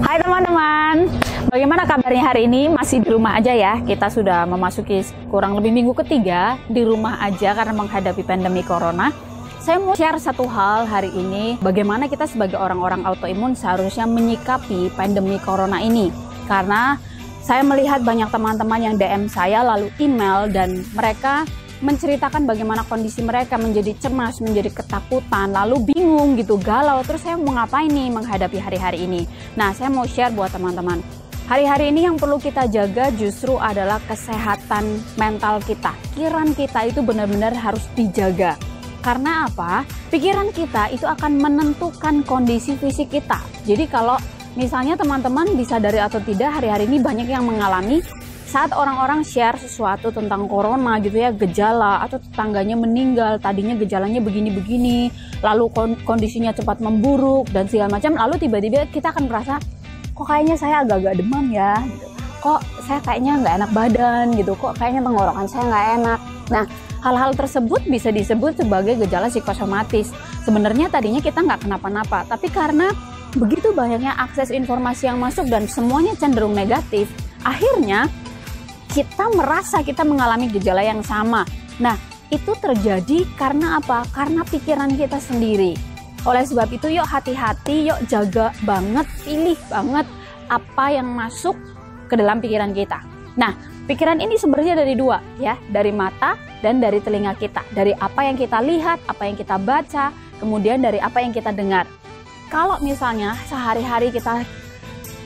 Hai teman-teman, bagaimana kabarnya hari ini? Masih di rumah aja ya. Kita sudah memasuki kurang lebih minggu ketiga di rumah aja karena menghadapi pandemi corona. Saya mau share satu hal hari ini, bagaimana kita sebagai orang-orang autoimun seharusnya menyikapi pandemi corona ini. Karena saya melihat banyak teman-teman yang DM saya lalu email dan mereka menceritakan bagaimana kondisi mereka menjadi cemas, menjadi ketakutan, lalu bingung gitu, galau. Terus saya mau ngapain nih menghadapi hari-hari ini? Nah, saya mau share buat teman-teman. Hari-hari ini yang perlu kita jaga justru adalah kesehatan mental kita. Pikiran kita itu benar-benar harus dijaga. Karena apa? Pikiran kita itu akan menentukan kondisi fisik kita. Jadi kalau misalnya teman-teman disadari atau tidak, hari-hari ini banyak yang mengalami saat orang-orang share sesuatu tentang corona gitu ya, gejala atau tetangganya meninggal, tadinya gejalanya begini-begini, lalu kondisinya cepat memburuk dan segala macam, lalu tiba-tiba kita akan merasa, kok kayaknya saya agak-agak demam ya, gitu. Kok saya kayaknya nggak enak badan gitu, kok kayaknya tenggorokan saya nggak enak. Nah, hal-hal tersebut bisa disebut sebagai gejala psikosomatis. Sebenarnya tadinya kita nggak kenapa-napa, tapi karena begitu banyaknya akses informasi yang masuk dan semuanya cenderung negatif, akhirnya kita merasa kita mengalami gejala yang sama. Nah, itu terjadi karena apa? Karena pikiran kita sendiri. Oleh sebab itu, yuk hati-hati, yuk jaga banget, pilih banget apa yang masuk ke dalam pikiran kita. Nah, pikiran ini sebenarnya dari dua, ya, dari mata dan dari telinga kita. Dari apa yang kita lihat, apa yang kita baca, kemudian dari apa yang kita dengar. Kalau misalnya sehari-hari kita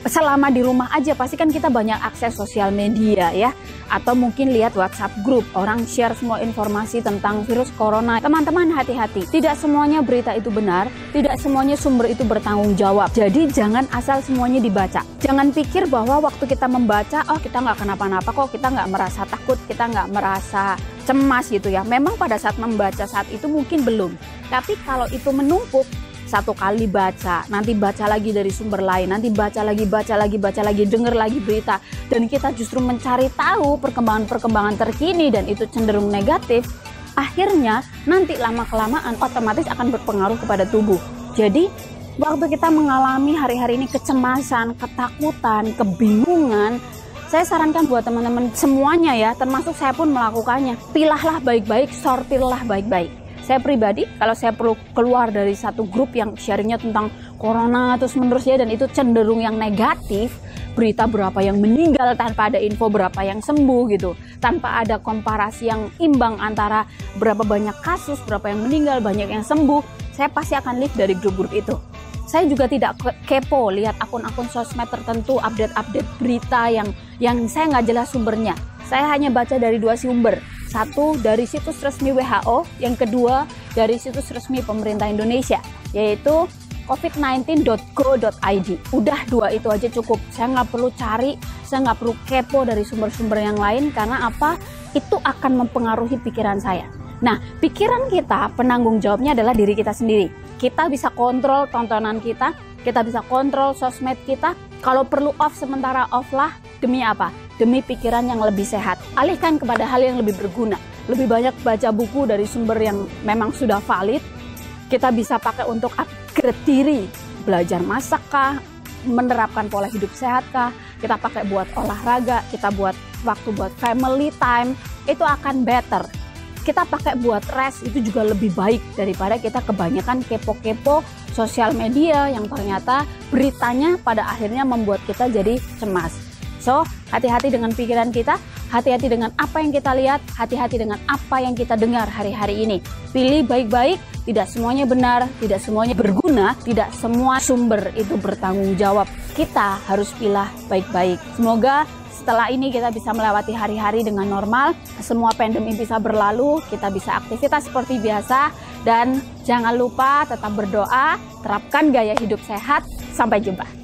selama di rumah aja, pasti kan kita banyak akses sosial media ya, atau mungkin lihat WhatsApp grup, orang share semua informasi tentang virus corona. Teman-teman hati-hati, tidak semuanya berita itu benar, tidak semuanya sumber itu bertanggung jawab. Jadi jangan asal semuanya dibaca. Jangan pikir bahwa waktu kita membaca, oh kita nggak kenapa-napa kok, kita nggak merasa takut, kita nggak merasa cemas gitu ya. Memang pada saat membaca saat itu mungkin belum, tapi kalau itu menumpuk, satu kali baca, nanti baca lagi dari sumber lain, nanti baca lagi, denger lagi berita, dan kita justru mencari tahu perkembangan-perkembangan terkini dan itu cenderung negatif, akhirnya nanti lama-kelamaan otomatis akan berpengaruh kepada tubuh. Jadi waktu kita mengalami hari-hari ini kecemasan, ketakutan, kebingungan, saya sarankan buat teman-teman semuanya ya, termasuk saya pun melakukannya, pilahlah baik-baik, sortirlah baik-baik. Saya pribadi, kalau saya perlu keluar dari satu grup yang sharingnya tentang corona terus menerus ya, dan itu cenderung yang negatif, berita berapa yang meninggal tanpa ada info berapa yang sembuh gitu, tanpa ada komparasi yang imbang antara berapa banyak kasus, berapa yang meninggal, banyak yang sembuh, saya pasti akan leave dari grup-grup itu. Saya juga tidak kepo lihat akun-akun sosmed tertentu update-update berita yang saya nggak jelas sumbernya. Saya hanya baca dari dua sumber. Satu dari situs resmi WHO, yang kedua dari situs resmi pemerintah Indonesia, yaitu covid19.go.id. Udah dua itu aja cukup. Saya nggak perlu cari, saya nggak perlu kepo dari sumber-sumber yang lain, karena apa? Itu akan mempengaruhi pikiran saya. Nah, pikiran kita, penanggung jawabnya adalah diri kita sendiri. Kita bisa kontrol tontonan kita bisa kontrol sosmed kita. Kalau perlu off sementara, off lah. Demi apa? Demi pikiran yang lebih sehat. Alihkan kepada hal yang lebih berguna. Lebih banyak baca buku dari sumber yang memang sudah valid. Kita bisa pakai untuk upgrade diri. Belajar masak kah? Menerapkan pola hidup sehat kah? Kita pakai buat olahraga, kita buat waktu buat family time. Itu akan better. Kita pakai buat rest, itu juga lebih baik daripada kita kebanyakan kepo-kepo sosial media yang ternyata beritanya pada akhirnya membuat kita jadi cemas. So, hati-hati dengan pikiran kita, hati-hati dengan apa yang kita lihat, hati-hati dengan apa yang kita dengar hari-hari ini. Pilih baik-baik, tidak semuanya benar, tidak semuanya berguna, tidak semua sumber itu bertanggung jawab. Kita harus pilih baik-baik. Semoga setelah ini kita bisa melewati hari-hari dengan normal, semua pandemi bisa berlalu, kita bisa aktivitas seperti biasa, dan jangan lupa tetap berdoa, terapkan gaya hidup sehat. Sampai jumpa.